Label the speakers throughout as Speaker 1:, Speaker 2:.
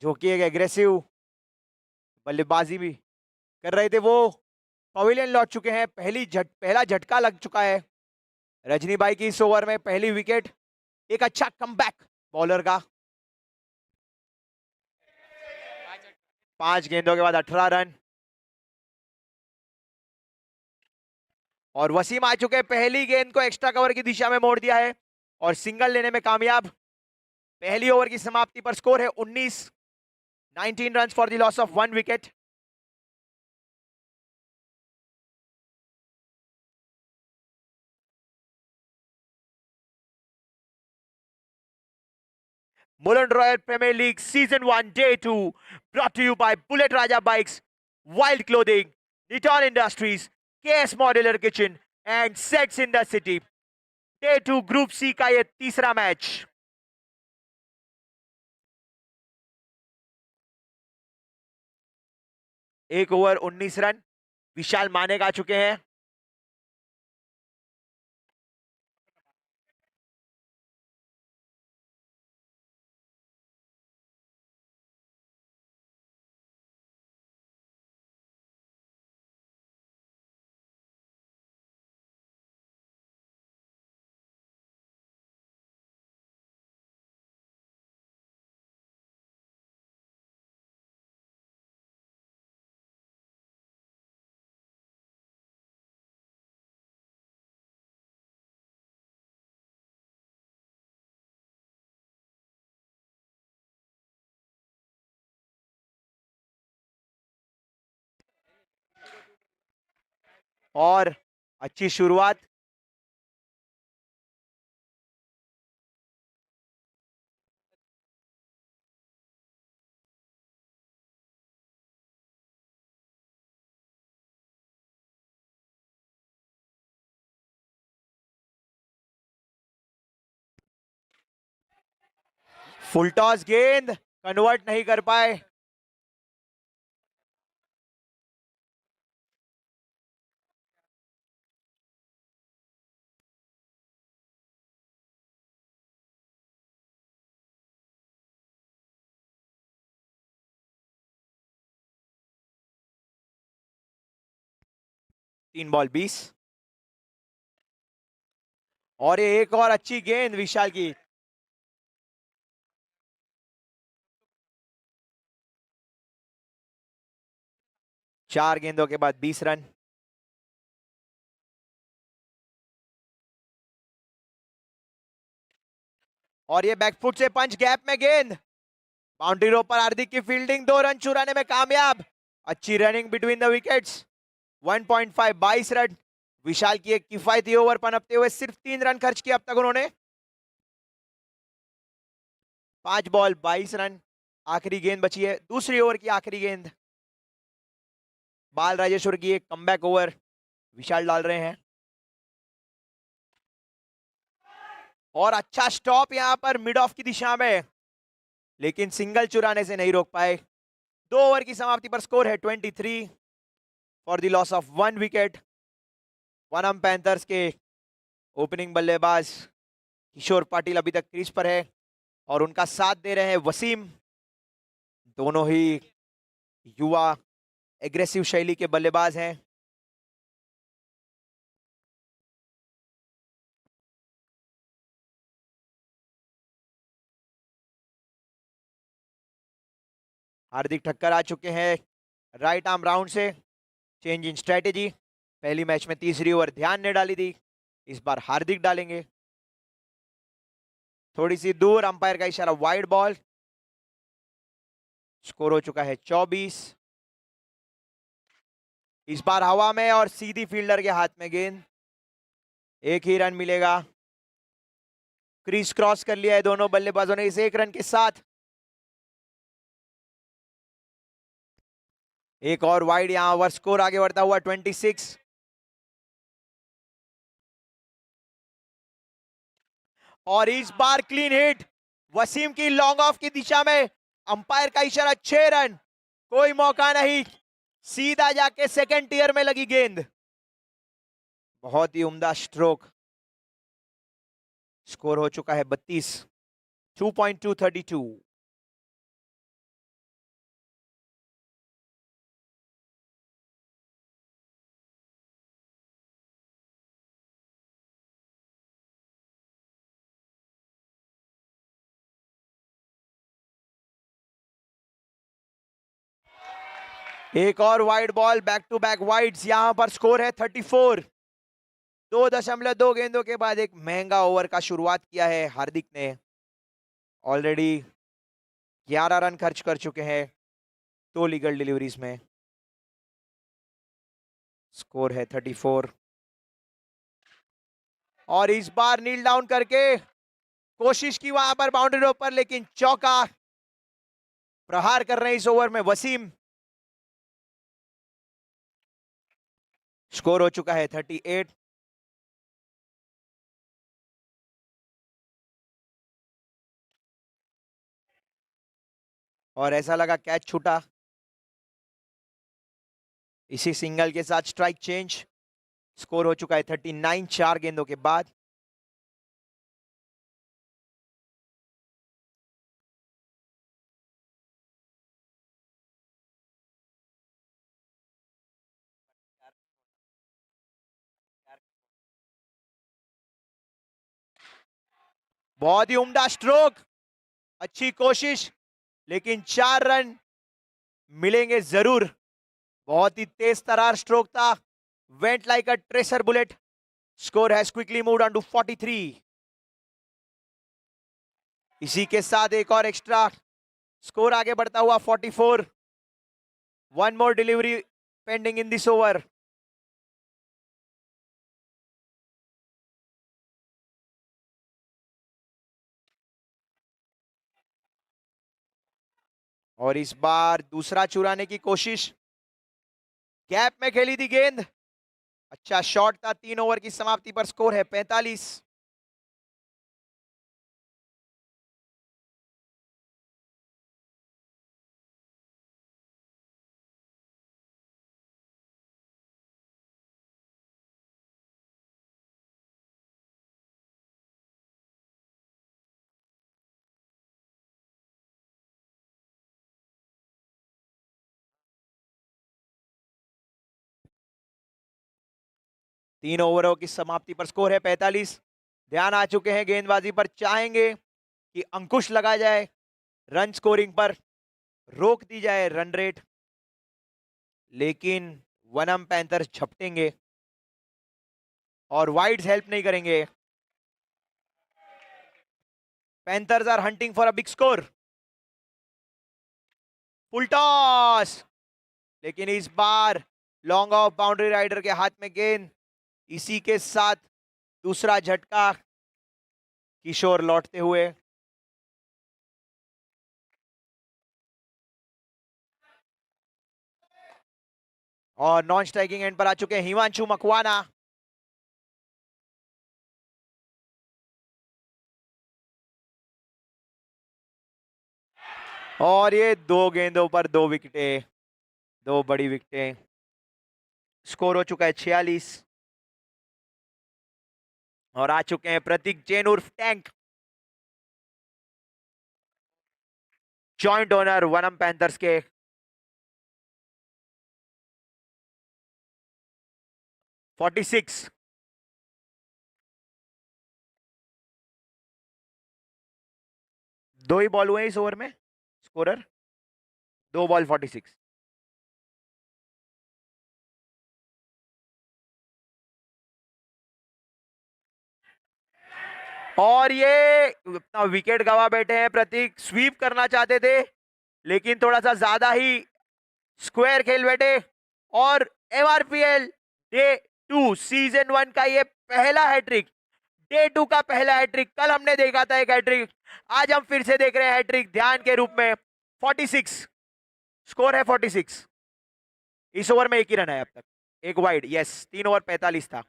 Speaker 1: जो कि एक एग्रेसिव बल्लेबाजी भी कर रहे थे, वो पवेलियन लौट चुके हैं। पहला झटका लग चुका है रजनी भाई की इस ओवर में, पहली विकेट। एक अच्छा कमबैक बॉलर का। 5 गेंदों के बाद 18 रन। और वसीम आ चुके हैं, पहली गेंद को एक्स्ट्रा कवर की दिशा में मोड़ दिया है और सिंगल लेने में कामयाब। पहली ओवर की समाप्ति पर स्कोर है 19 run for the loss of 1 wicket. Mullen Royal Premier League Season 1 Day 2 brought to you by Bullet Raja Bikes, Wild Clothing, Niton Industries, KS Modular Kitchen and Sets in the City. Day 2 Group C का ये तीसरा match. एक over 19 run. विशाल मानेक आ चुके हैं। और अच्छी शुरुआत। Full toss गेंद कन्वर्ट नहीं कर पाए। तीन बॉल 20। और ये एक और अच्छी गेंद विशाल की। चार गेंदों के बाद 20 रन। और ये बैकफुट से पंच, गैप में गेंद, बाउंड्री रो पर हार्दिक की फील्डिंग, 2 रन चुराने में कामयाब। अच्छी running between the wickets. 1.5 22 run. Vishal की एक किफायती ओवर पनपते हुए सिर्फ 3 रन खर्च किए अब तक उन्होंने। 5 बॉल 22 रन। आखिरी गेंद बची है, दूसरी ओवर की आखिरी गेंद। बाल राजेश्वर की एक कमबैक ओवर विशाल डाल रहे हैं। और अच्छा स्टॉप यहां पर मिड ऑफ की दिशा में, लेकिन सिंगल चुराने से नहीं रोक पाए। 2 ओवर की समाप्ति पर स्कोर है 23 for the loss of 1 wicket. Vanam Panthers के ओपनिंग बल्लेबाज किशोर पाटिल अभी तक क्रीज पर है और उनका साथ दे रहे हैं वसीम। दोनों ही युवा एग्रेसिव शैली के बल्लेबाज हैं। हार्दिक ठक्कर आ चुके हैं राइट आर्म राउंड से। Change in strategy. पहली मैच में तीसरी ओवर ध्यान ने डाली थी, इस बार हार्दिक डालेंगे। थोड़ी सी दूर, अंपायर का इशारा, वाइड बॉल। स्कोर हो चुका है 24। इस बार हवा में और सीधी फील्डर के हाथ में गेंद। एक ही रन मिलेगा। क्रीज क्रॉस कर लिया है दोनों बल्लेबाजों ने इस एक रन के साथ। एक और वाइड, यहां ओवर स्कोर आगे बढ़ता हुआ 26। और इस बार क्लीन हिट वसीम की लॉन्ग ऑफ की दिशा में। अंपायर का इशारा, 6 रन, कोई मौका नहीं, सीधा जाके सेकंड टियर में लगी गेंद। बहुत ही उम्दा स्ट्रोक। स्कोर हो चुका है 32। 2.232। एक और wide ball, back to back wides. यहां पर स्कोर है 34। 2.2 गेंदों के बाद एक महंगा ओवर का शुरुआत किया है हार्दिक ने। ऑलरेडी 11 रन खर्च कर चुके हैं 2 लीगल डिलीवरीज में। स्कोर है 34। और इस बार नील डाउन करके कोशिश की वहां पर बाउंड्री पर, लेकिन चौका। प्रहार कर रहे हैं इस ओवर में वसीम। स्कोर हो चुका है 38। और ऐसा लगा कैच छूटा। इसी सिंगल के साथ स्ट्राइक चेंज। स्कोर हो चुका है 39 4 गेंदों के बाद। बहुत ही उम्दा स्ट्रोक, अच्छी कोशिश, लेकिन 4 रन मिलेंगे जरूर। बहुत ही तेज तरार स्ट्रोक था, went like a tracer bullet. Score has quickly moved on to 43। इसी के साथ एक और एक्स्ट्रा, स्कोर आगे बढ़ता हुआ 44। One more delivery pending in this over. और इस बार दूसरा चुराने की कोशिश, गैप में खेली थी गेंद। अच्छा शॉट था। 3 ओवर की समाप्ति पर स्कोर है 45। तीन ओवरों की समाप्ति पर स्कोर है 45। ध्यान आ चुके हैं गेंदबाजी पर, चाहेंगे कि अंकुश लगा जाए रन स्कोरिंग पर, रोक दी जाए रन रेट, लेकिन वनम पैंथर्स झपटेंगे और वाइड्स हेल्प नहीं करेंगे। Panthers are hunting for a big score. Full toss, लेकिन इस बार लॉन्ग ऑफ बाउंड्री राइडर के हाथ में गेंद। इसी के साथ दूसरा झटका, किशोर लौटते हुए। और नॉन स्ट्राइकिंग एंड पर आ चुके हैं हिमांशु मकवाना। और ये 2 गेंदों पर 2 विकेटें, 2 बड़ी विकेटें। स्कोर हो चुका है 46। और आ चुके हैं प्रतीक जैन उर्फ टैंक, जॉइंट ओनर वनम पैंथर्स के। 46। दो ही बॉल हुए इस ओवर में, स्कोरर 2 बॉल 46। और ये अपना विकेट गवा बैठे हैं प्रतीक। स्वीप करना चाहते थे, लेकिन थोड़ा सा ज्यादा ही स्क्वायर खेल बैठे। और एमआरपीएल डे 2 सीजन 1 का ये पहला हैट्रिक, डे 2 का पहला हैट्रिक। कल हमने देखा था एक हैट्रिक, आज हम फिर से देख रहे हैं हैट्रिक ध्यान के रूप में। 46 स्कोर है 46। इस ओवर में एक ही रन है अब तक, एक वाइड। यस, 3 ओवर 45 था।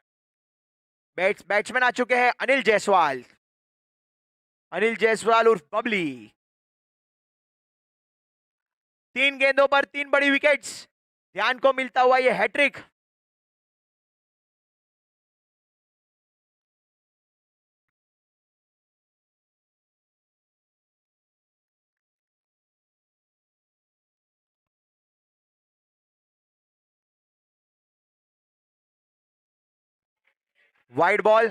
Speaker 1: बैट्समैन आ चुके हैं अनिल जायसवाल। अनिल जायसवाल उर्फ बबली। 3 गेंदों पर 3 बड़ी विकेट्स, ध्यान को मिलता हुआ यह हैट्रिक। वाइड बॉल,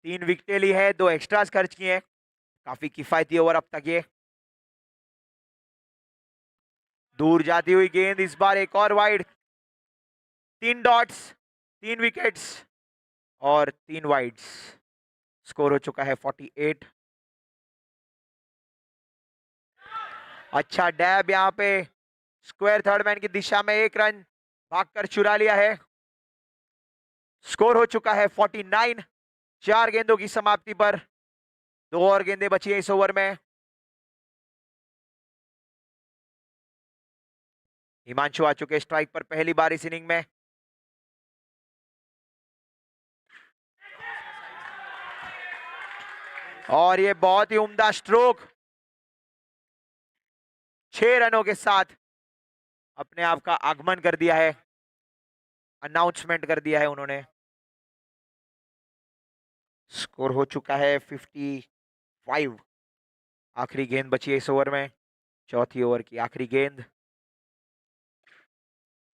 Speaker 1: 3 विकेटें ली है, 2 एक्स्ट्रास खर्च किए हैं। काफी किफायती ओवर अब तक ये। दूर जाती हुई गेंद, इस बार एक और वाइड। 3 डॉट्स, 3 विकेट्स और 3 वाइड्स। स्कोर हो चुका है 48। अच्छा डैब यहां पे, स्क्वायर थर्ड मैन की दिशा में 1 रन भागकर चुरा लिया है। स्कोर हो चुका है 49। 4 गेंदों की समाप्ति पर 2 और गेंदें बची है इस ओवर में। हिमांशु आ चुके स्ट्राइक पर पहली बार इस इनिंग में। और ये बहुत ही उम्दा स्ट्रोक, 6 रनों के साथ अपने आप का आगमन कर दिया है, अनाउंसमेंट कर दिया है उन्होंने। स्कोर हो चुका है 55। आखिरी गेंद बची है इस ओवर में, चौथी ओवर की आखिरी गेंद,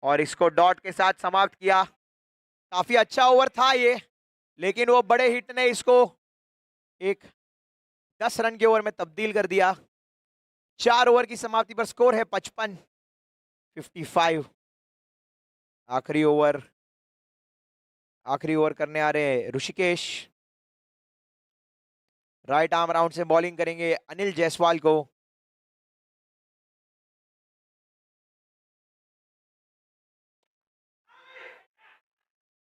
Speaker 1: और इसको डॉट के साथ समाप्त किया। काफी अच्छा ओवर था ये, लेकिन वो बड़े हिट ने इसको एक 10 रन के ओवर में तब्दील कर दिया। 4 ओवर की समाप्ति पर स्कोर है 55। आखिरी ओवर करने आ रहे हैं ऋषिकेश। राइट आर्म राउंड से बॉलिंग करेंगे अनिल जायसवाल को।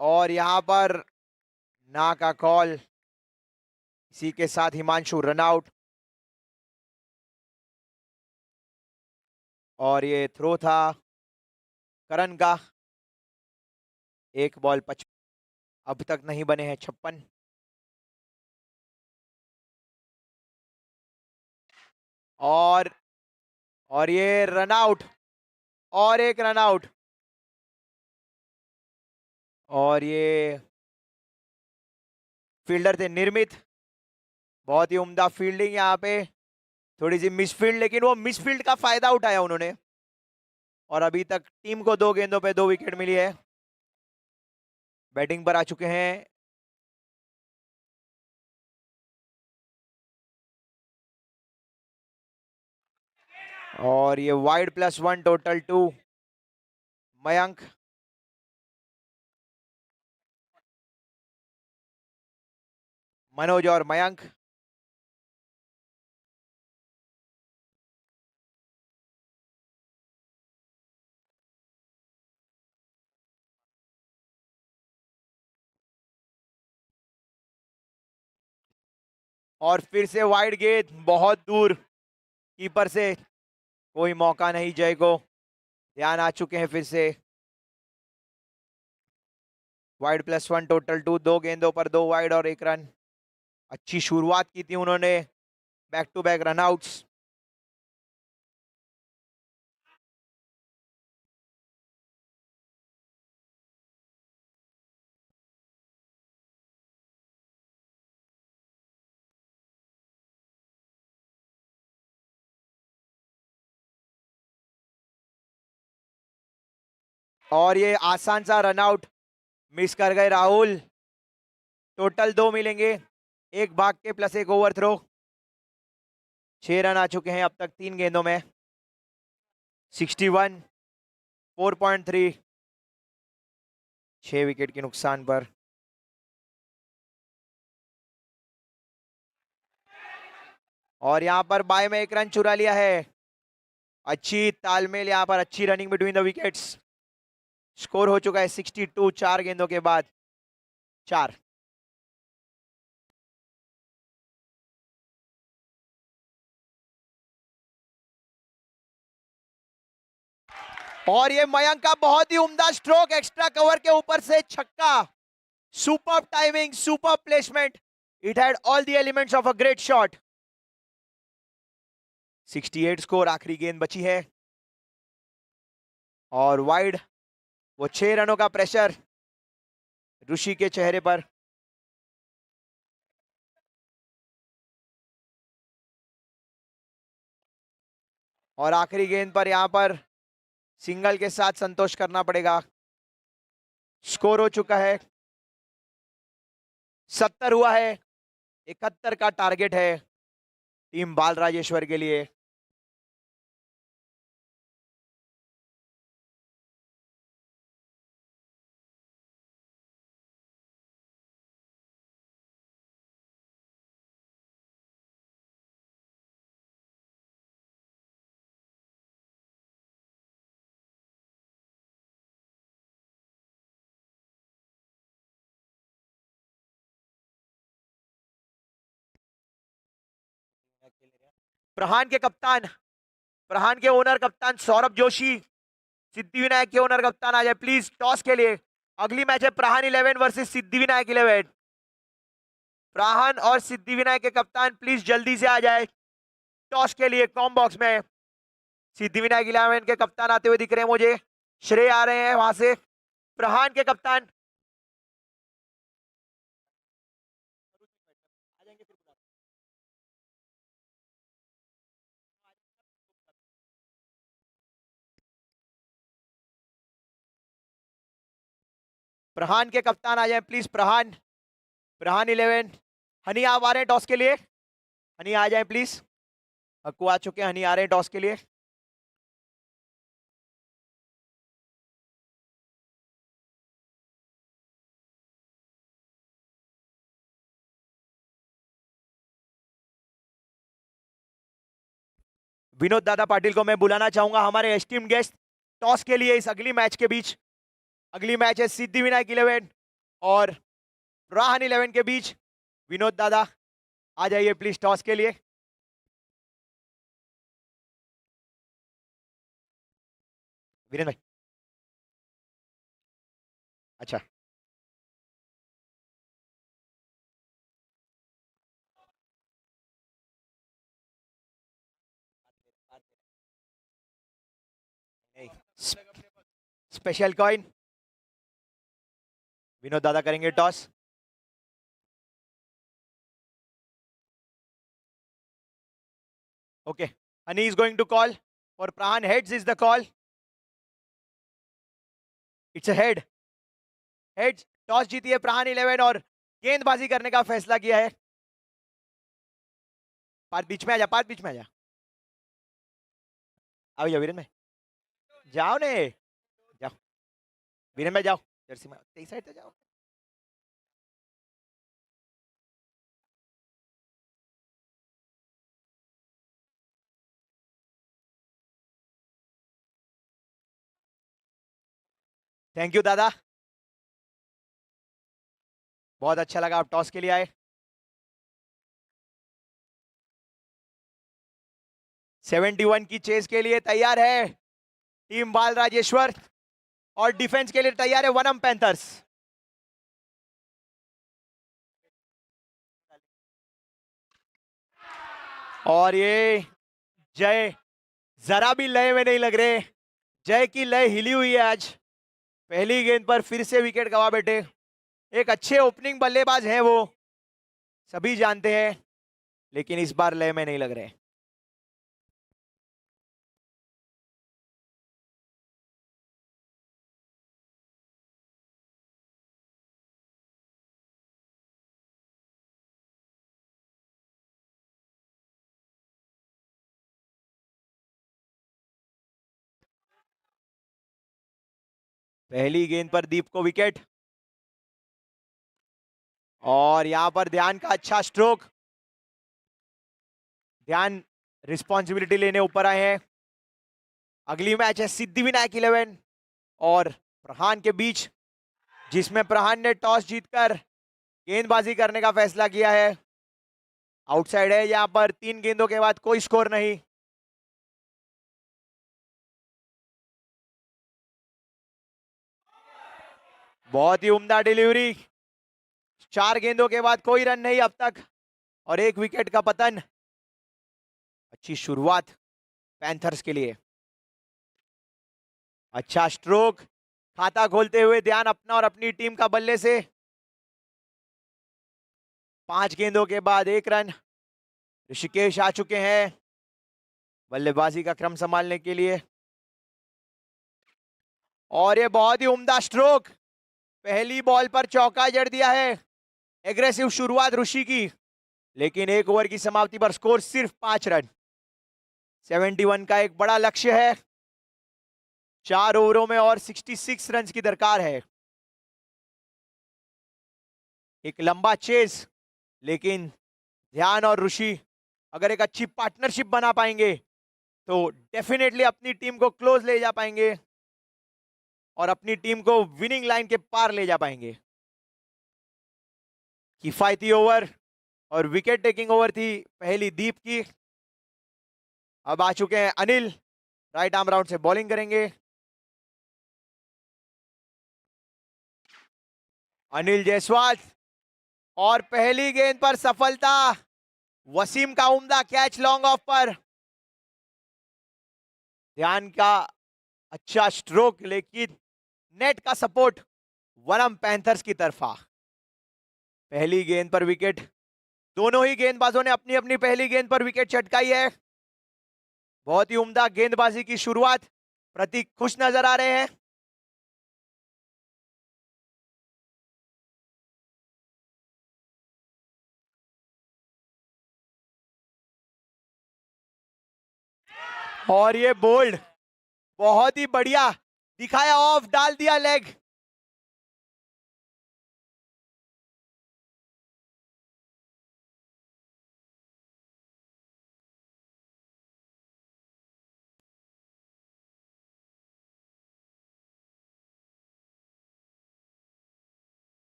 Speaker 1: और यहां पर ना का कॉल, इसी के साथ हिमांशु रन आउट। और ये थ्रो था करण का। 1 बॉल 55, अब तक नहीं बने हैं 56। और ये रन आउट, और एक रन आउट। और ये फील्डर थे निर्मित, बहुत ही उम्दा फील्डिंग यहाँ पे। थोड़ी सी मिसफील्ड, लेकिन वो मिसफील्ड का फायदा उठाया उन्होंने, और अभी तक टीम को 2 गेंदों पे 2 विकेट मिली है। बैटिंग पर आ चुके हैं और ये वाइड +1 टोटल 2। मयंक, मनोज और मयंक। और फिर से वाइड गेंद बहुत दूर, कीपर से कोई मौका नहीं जय को। ध्यान आ चुके हैं फिर से। वाइड +1 टोटल 2, 2 गेंदों पर 2 वाइड और 1 रन। अच्छी शुरुआत की थी उन्होंने, back to back run outs. और ये आसान सा रन आउट मिस कर गए राहुल। टोटल 2 मिलेंगे, 1 भाग के +1 ओवर थ्रो। 6 रन आ चुके हैं अब तक 3 गेंदों में। 61, 4.3, 6 विकेट के नुकसान पर। और यहां पर बाय में 1 रन चुरा लिया है। अच्छी तालमेल यहां पर, अच्छी running between the wickets. Score हो चुका है 62, 4 गेंदों के बाद 4। और ये मयंक का बहुत ही उम्दा स्ट्रोक, एक्स्ट्रा कवर के ऊपर से छक्का। Super timing, super placement, it had all the elements of a great shot. 68 score, आखिरी गेंद बची है और वाइड। वो 6 रनों का प्रेशर ऋषि के चेहरे पर। और आखिरी गेंद पर यहां पर सिंगल के साथ संतोष करना पड़ेगा। स्कोर हो चुका है 70 हुआ है, 71 का टारगेट है टीम बाल राजेश्वर के लिए। प्रहान के कप्तान, प्रहान के ओनर कप्तान सौरभ जोशी, सिद्धिविनायक के ओनर कप्तान आ जाए प्लीज टॉस के लिए। अगली मैच है प्रहान 11 वर्सेस सिद्धिविनायक 11। प्रहान और सिद्धिविनायक के कप्तान प्लीज जल्दी से आ जाए टॉस के लिए कॉम बॉक्स में। सिद्धिविनायक 11 के कप्तान आते हुए दिख रहे हैं मुझे, श्रेय आ रहे हैं वहां से। प्रहान के कप्तान प्रहान के कप्तान आ जाए प्लीज। प्रहान, प्रहान 11। हनी आप आ रहे हैं टॉस के लिए, हनी आ जाए प्लीज। हक्कू आ चुके हैं, हनी आ रहे हैं टॉस के लिए। विनोद दादा पाटिल को मैं बुलाना चाहूंगा हमारे एस्टीम्ड गेस्ट टॉस के लिए इस अगली मैच के बीच। अगली मैच है सिद्धिविनायक 11 और प्रहान 11 के बीच। विनोद दादा आ जाइए प्लीज टॉस के लिए। वीरेन भाई, अच्छा स्पेशल कॉइन विनोद दादा करेंगे toss. Okay, honey is going to call और Prahan heads is the call. It's a head, heads. Toss जीती है प्रहान 11 और गेंदबाजी करने का फैसला किया है। पार्थ बीच में आ जा, पार्थ बीच में आ जा। आओ जाओ वीरेन भाई, जाओ ने, जाओ वीरेन भाई जाओ, जर्सी में तेरी साइड पे जाओ। थैंक यू दादा, बहुत अच्छा लगा आप टॉस के लिए आए। 71 की चेस के लिए तैयार है टीम बाल राजेश्वर और डिफेंस के लिए तैयार है वनम पैंथर्स। और ये जय जरा भी लय में नहीं लग रहे, जय की लय हिली हुई है आज। पहली गेंद पर फिर से विकेट गवा बैठे। एक अच्छे ओपनिंग बल्लेबाज हैं वो, सभी जानते हैं, लेकिन इस बार लय में नहीं लग रहे। पहली गेंद पर दीप को विकेट और यहां पर ध्यान का अच्छा स्ट्रोक। ध्यान रिस्पॉन्सिबिलिटी लेने ऊपर आए हैं। अगली मैच है सिद्धिविनायक 11 और प्रहान के बीच, जिसमें प्रहान ने टॉस जीतकर गेंदबाजी करने का फैसला किया है। आउटसाइड है यहां पर, 3 गेंदों के बाद कोई स्कोर नहीं। बहुत ही उम्दा डिलीवरी, 4 गेंदों के बाद कोई रन नहीं अब तक और 1 विकेट का पतन। अच्छी शुरुआत पैंथर्स के लिए, अच्छा स्ट्रोक, खाता खोलते हुए ध्यान अपना और अपनी टीम का बल्ले से। 5 गेंदों के बाद 1 रन। ऋषिकेश आ चुके हैं बल्लेबाजी का क्रम संभालने के लिए और ये बहुत ही उम्दा स्ट्रोक, पहली बॉल पर चौका जड़ दिया है। एग्रेसिव शुरुआत ऋषि की, लेकिन 1 ओवर की समाप्ति पर स्कोर सिर्फ 5 रन। 71 का एक बड़ा लक्ष्य है, 4 ओवरों में और 66 रन की दरकार है। एक लंबा चेस, लेकिन ध्यान और ऋषि अगर एक अच्छी पार्टनरशिप बना पाएंगे तो डेफिनेटली अपनी टीम को क्लोज ले जा पाएंगे और अपनी टीम को विनिंग लाइन के पार ले जा पाएंगे। किफायती ओवर और विकेट टेकिंग ओवर थी पहली दीप की। अब आ चुके हैं अनिल, राइट आर्म राउंड से बॉलिंग करेंगे। अनिल जायसवाल, और पहली गेंद पर सफलता। वसीम का उम्दा कैच लॉन्ग ऑफ पर। ध्यान का अच्छा स्ट्रोक, लेकिन नेट का सपोर्ट वनम पैंथर्स की तरफा। पहली गेंद पर विकेट, दोनों ही गेंदबाजों ने अपनी अपनी पहली गेंद पर विकेट चटकाई है। बहुत ही उम्दा गेंदबाजी की शुरुआत, प्रतीक खुश नजर आ रहे हैं। और ये बोल्ड, बहुत ही बढ़िया दिखाया, ऑफ डाल दिया लेग।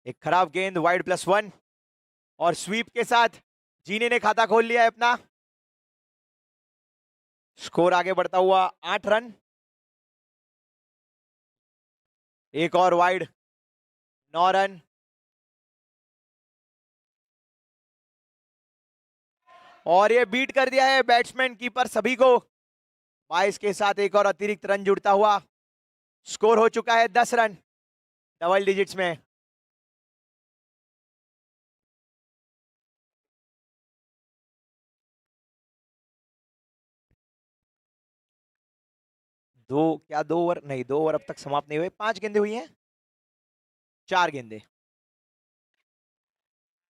Speaker 1: एक खराब गेंद, वाइड +1, और स्वीप के साथ जीने ने खाता खोल लिया है अपना। स्कोर आगे बढ़ता हुआ 8 रन। एक और वाइड, 9 रन। और ये बीट कर दिया है बैट्समैन, कीपर सभी को। 22 के साथ एक और अतिरिक्त रन जुड़ता हुआ स्कोर हो चुका है 10 रन, डबल डिजिट्स में। क्या 2 ओवर नहीं, 2 ओवर अब तक समाप्त नहीं हुए, 5 गेंदें हुई हैं, 4 गेंदें।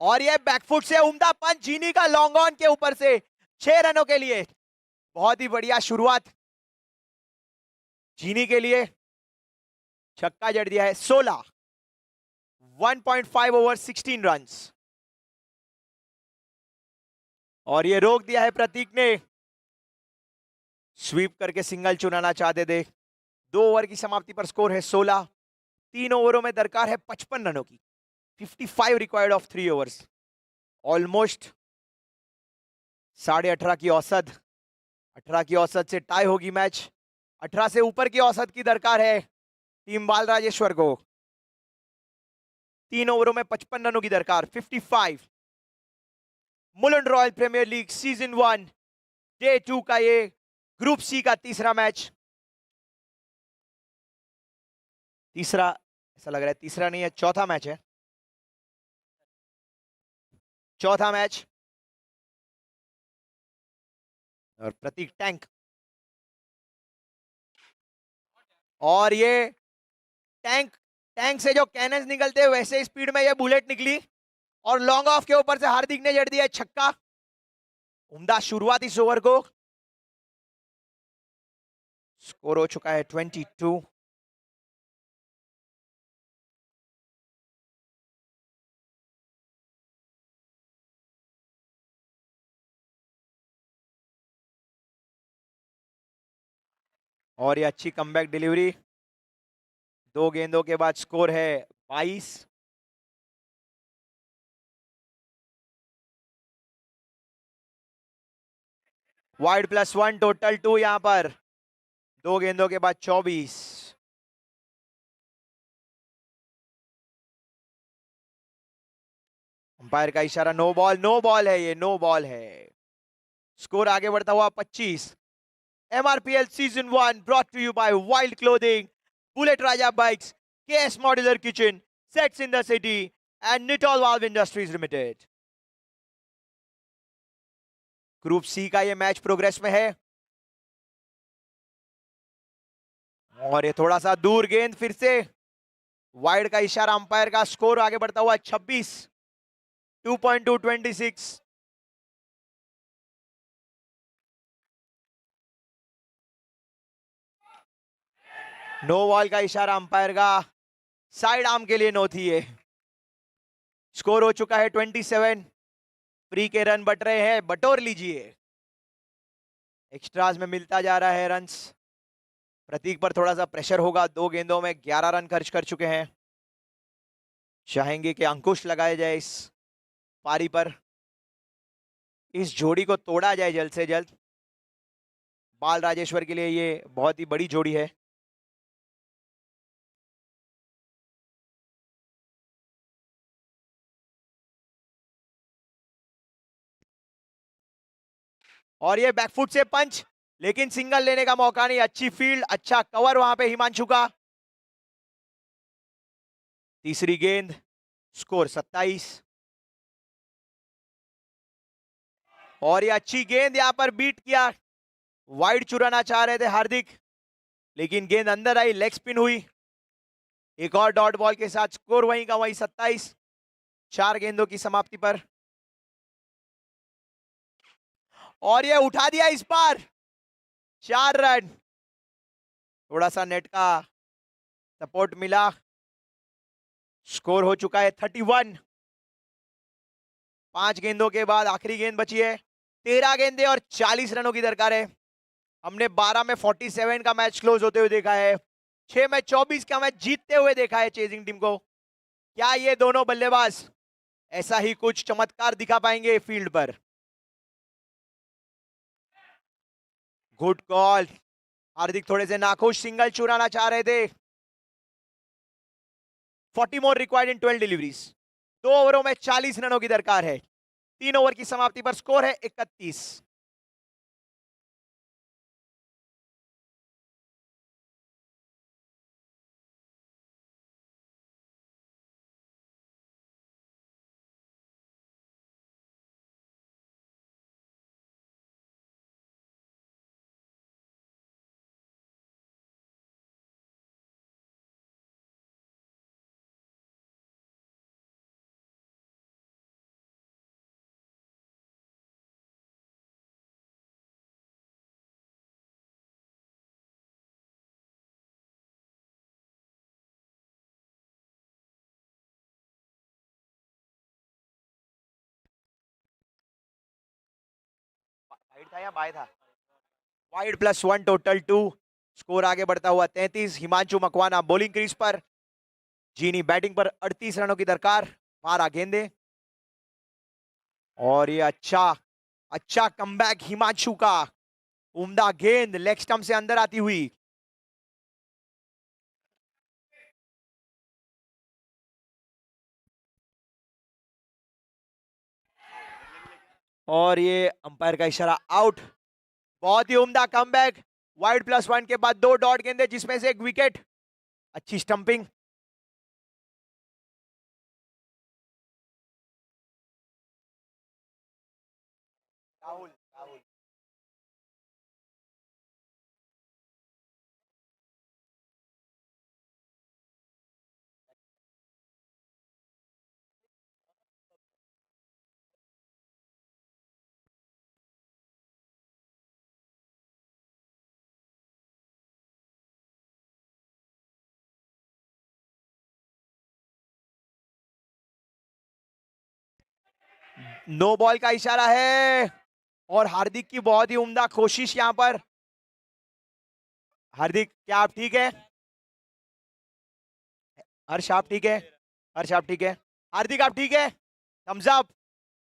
Speaker 1: और ये बैकफुट से उम्दा पंच, जीनी का लॉन्ग ऑन के ऊपर से 6 रनों के लिए। बहुत ही बढ़िया शुरुआत जीनी के लिए। छक्का जड़ दिया है 16, 1.5 ओवर 16 रन्स। और ये रोक दिया है प्रतीक ने, स्वीप करके सिंगल चुनाना चाहते थे। 2 ओवर की समाप्ति पर स्कोर है 16। 3 ओवरों में दरकार है 55 रनों की, 55 रिक्वायर्ड ऑफ 3 ओवर्स। ऑलमोस्ट 18.5 की औसत, 18 की औसत से टाई होगी मैच। 18 से ऊपर की औसत की दरकार है टीम बाल राजेश्वर को। 3 ओवरों में 55 रनों की दरकार, 55। Mulund Royal Premier League season 1 day 2 का ये ग्रुप सी का तीसरा मैच। तीसरा, ऐसा लग रहा है तीसरा नहीं है, चौथा मैच है, चौथा मैच। और प्रतीक टैंक, और ये टैंक, टैंक से जो कैनन्स निकलते हैं वैसे स्पीड में ये बुलेट निकली, और लॉन्ग ऑफ के ऊपर से हार्दिक ने जड़ दिया छक्का। उम्दा शुरुआत इस ओवर को। स्कोर हो चुका है 22। और ये अच्छी कमबैक डिलीवरी। 2 गेंदों के बाद स्कोर है 22। वाइड +1, टोटल 2 यहां पर। 2 गेंदों के बाद 24। अंपायर का इशारा, नो बॉल, नो बॉल है, ये नो बॉल है। स्कोर आगे बढ़ता हुआ 25। MRPL season 1 brought to you by Wild Clothing, Bullet Raja Bikes, KS Modular Kitchen, Sets in the City, and Nitol Valve Industries Limited. Group C का ये match progress में है। और ये थोड़ा सा दूर गेंद, फिर से वाइड का इशारा अंपायर का। स्कोर आगे बढ़ता हुआ 26, 2.2 26। नो बॉल का इशारा अंपायर का, साइड आर्म के लिए नो थी ये। स्कोर हो चुका है 27। फ्री के रन बट रहे हैं, बटोर लीजिए। एक्स्ट्राज में मिलता जा रहा है रन्स। प्रतीक पर थोड़ा सा प्रेशर होगा, 2 गेंदों में 11 रन खर्च कर चुके हैं। चाहेंगे कि अंकुश लगाए जाए इस पारी पर। इस जोड़ी को तोड़ा जाए जल्द से जल्द। बाल राजेश्वर के लिए ये बहुत ही बड़ी जोड़ी है। और ये बैकफुट से पंच, लेकिन सिंगल लेने का मौका नहीं। अच्छी फील्ड, अच्छा कवर वहां पे हिमांशु का। तीसरी गेंद, स्कोर 27। और ये अच्छी गेंद यहां पर बीट किया। वाइड चुराना चाह रहे थे हार्दिक, लेकिन गेंद अंदर आई, लेग स्पिन हुई। एक और डॉट बॉल के साथ स्कोर वहीं का वहीं 27। 4 गेंदों की समाप्ति पर। और ये उठा दिया इस बार। 4 रन। थोड़ा सा नेट का सपोर्ट मिला। स्कोर हो चुका है 31। 5 गेंदों के बाद आखिरी गेंद बची है। 13 गेंदें और 40 रनों की दरकार है। हमने 12 में 47 का मैच क्लोज होते हुए देखा है। 6 में 24 का मैच जीतते हुए देखा है चेजिंग टीम को। क्या ये दोनों बल्लेबाज ऐसा ही कुछ चमत्कार दिखा पाएंगे फील्ड पर? Good call. हार्दिक थोड़े से नाखुश, सिंगल चुराना चाह रहे थे। 40 मोर रिक्वायर्ड इन 12 डिलीवरीज। 2 ओवरों में 40 रनों की दरकार है। 3 ओवर की समाप्ति पर स्कोर है 31। वाइड था या बाय था? Wide +1 total 2। स्कोर आगे बढ़ता हुआ 33। हिमांशु मकवाना बॉलिंग क्रीज पर। जीनी बैटिंग पर। 38 रनों की दरकार। 12 गेंदे। और ये अच्छा अच्छा कमबैक हिमांशु का। उम्दा गेंद लेग स्टंप से अंदर आती हुई। और ये अंपायर का इशारा, आउट। बहुत ही उम्दा कमबैक। वाइड +1 के बाद 2 डॉट गेंदे, जिसमें से एक विकेट। अच्छी stumping. Rahul Rahul no ball का इशारा है। और हार्दिक की बहुत ही उम्दा कोशिश यहां पर। हार्दिक, क्या आप ठीक है? हर्ष आप ठीक है? हर्ष आप ठीक है? हार्दिक आप ठीक है? Thumbs up.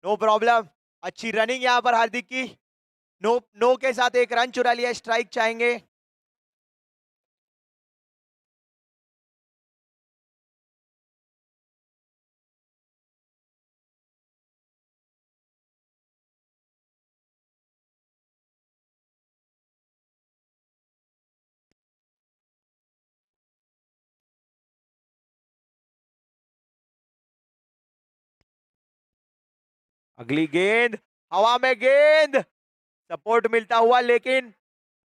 Speaker 1: No problem. अच्छी रनिंग यहां पर हार्दिक की। नो नो के साथ एक रन चुरा लिया, स्ट्राइक चाहेंगे। अगली गेंद, हवा में गेंद। सपोर्ट मिलता हुआ, लेकिन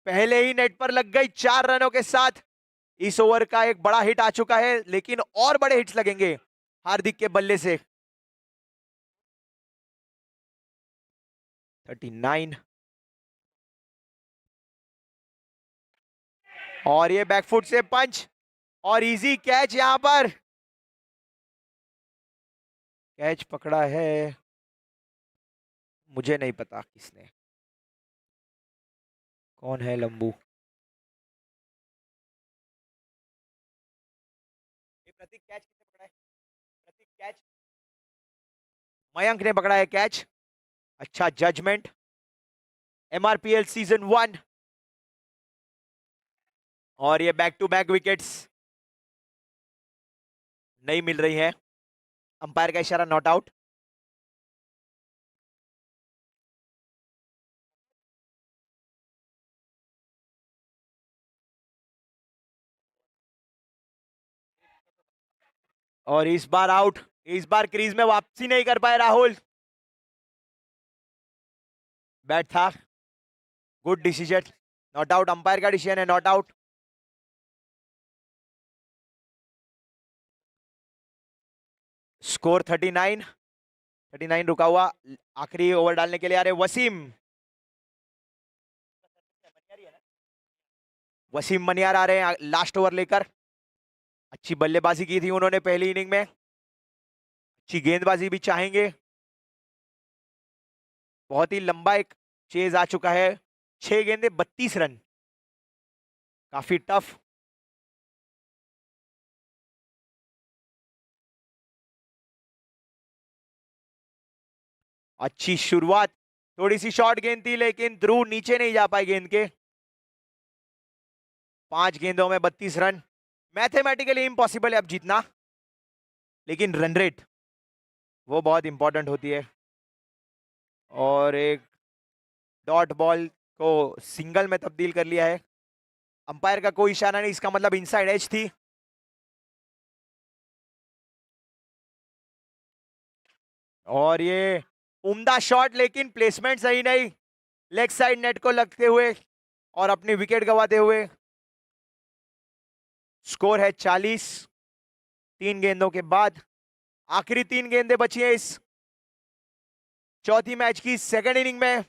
Speaker 1: पहले ही नेट पर लग गई 4 रनों के साथ। इस ओवर का एक बड़ा हिट आ चुका है, लेकिन और बड़े हिट्स लगेंगे हार्दिक के बल्ले से। 39। और ये बैकफुट से पंच और इजी कैच यहां पर। कैच पकड़ा है, मुझे नहीं पता किसने। कौन है लंबू? ये प्रतीक, कैच किसने पकड़ा है? प्रतीक कैच। मयंक ने पकड़ा है कैच। अच्छा जजमेंट। एमआरपीएल सीजन 1 और ये बैक टू बैक विकेट्स नहीं मिल रही है। अंपायर का इशारा, नॉट आउट। और इस बार आउट, इस बार क्रीज में वापसी नहीं कर पाए राहुल। बैट था, good decision, not out. Umpire का डिसीजन है, नॉट आउट। स्कोर 39 रुका हुआ। आखिरी ओवर डालने के लिए आ रहे वसीम। वसीम मनियार आ रहे हैं लास्ट ओवर लेकर। अच्छी बल्लेबाजी की थी उन्होंने पहली इनिंग में, अच्छी गेंदबाजी भी चाहेंगे। बहुत ही लंबा एक चेज आ चुका है, 6 गेंदे 32 रन, काफी टफ। अच्छी शुरुआत, थोड़ी सी शॉर्ट गेंद थी लेकिन ध्रुव नीचे नहीं जा पाए गेंद के। 5 गेंदों में 32 रन, मैथमेटिकली इम्पॉसिबल है अब जीतना, लेकिन रन रेट वो बहुत इंपॉर्टेंट होती है। और एक डॉट बॉल को सिंगल में तब्दील कर लिया है। अंपायर का कोई इशारा नहीं, इसका मतलब इनसाइड एज थी। और ये उम्दा शॉट, लेकिन प्लेसमेंट सही नहीं, लेग साइड नेट को लगते हुए और अपनी विकेट गंवाते हुए। स्कोर है 40, 3 गेंदों के बाद। आखिरी 3 गेंदें बची हैं इस चौथी मैच की सेकेंड इनिंग में।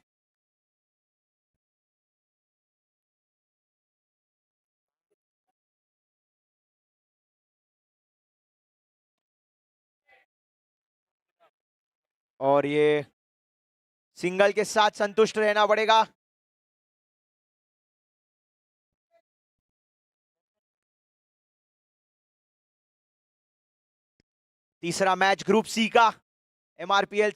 Speaker 1: और ये सिंगल के साथ संतुष्ट रहना पड़ेगा। तीसरा मैच ग्रुप सी का एमआरपीएल